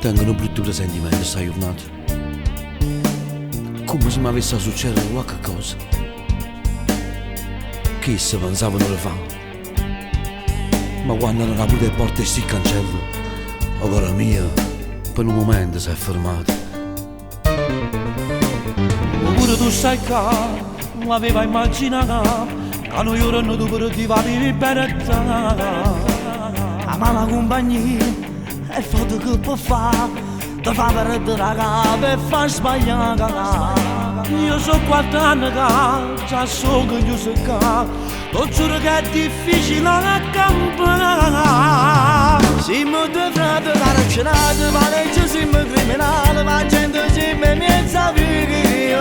tengono brutti presentimenti sta giornata. Come se mi avesse successo qualche cosa. Chi se pensavano le fa? Ma quando non aprite le porte e sti cancello, la cuore mia per un momento si è fermata. Pure tu sai che non aveva immaginato che noi ora non dovremmo vivere bene. Ma la compagnia è il fatto che può fare, ti fa perdere la capa e fa sbagliare. Io so 4 anni che già so che io so che lo giuro che è difficile a campare. Siamo due frati carcerati, ma legge siamo criminali, ma gente siamo mezza via.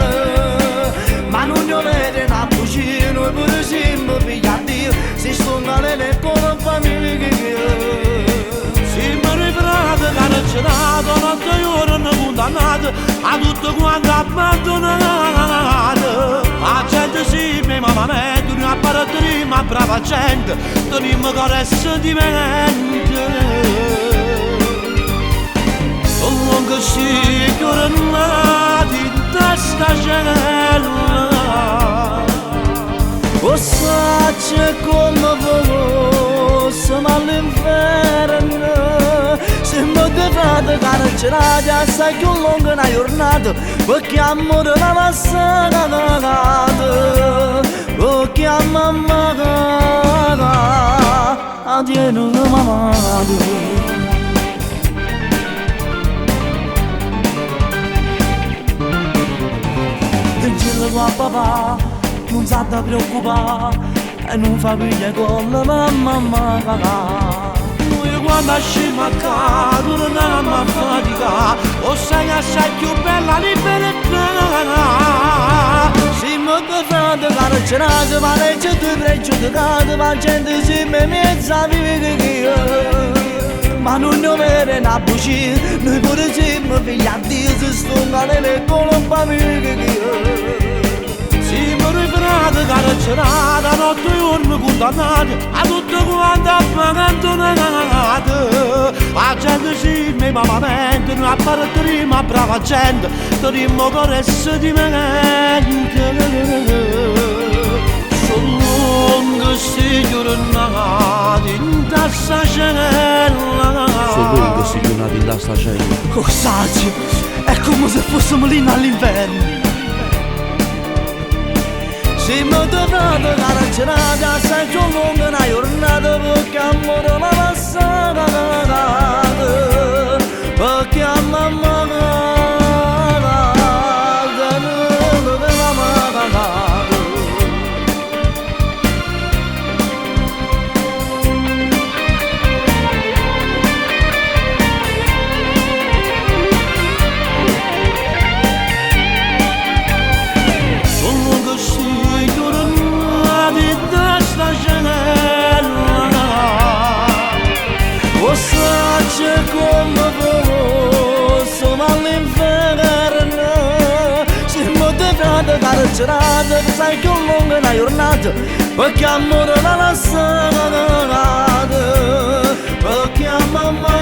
Ma non ne vede una bucina, noi pure siamo pigliati, si stonano le colpe famiglie. Siamo riprati carcerati, notte giorno condannati, a tutto quanto abbandonato. La gente si mamma mia, tu non appare ma brava gente, teniamo cuore e sentimenti. Sono che si tornati in testa cella. O sace come fosse ma all'inferno. Siamo due frati carcerati, assai più lunga una giornata, perché amore la passata, perché a mamma addio mamma. Dicelo a papà, non sa da preoccupare, e non fa piglia con la mamma. Quando asciamo a casa, non andiamo a fatica, o sei assai più bella libertà. Siamo due frati carcerati, ma legge due pregiudicati, ma gente si mezza vive che io. Ma non ne vede una bucina, noi pure siamo figli a Dio, si stonano le colpe famiglie che io. Siamo riprati carcerati, a notte e giorno condannati, a tutto quanto abbandonato. La gente si mamma mente, non appare prima brava gente, teniamo cuore e sentimenti. Sono questi giornati in testa cella. Sono questi giornati in testa cella. Oh saggio, è come se fossimo lì all'inverno. Siamo due frati carcerati, assai più lunga una giornata, perché amore la passata, perché a mamma come fosse ma all'inferno. Siamo due frati carcerati, sai che lunga una giornata, perché amore la passata, perché a mamma.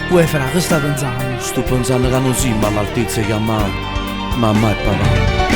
Uè fra, che stai pensando? Sto pensando che non siamo all'altezza di chiamare mamma e papà.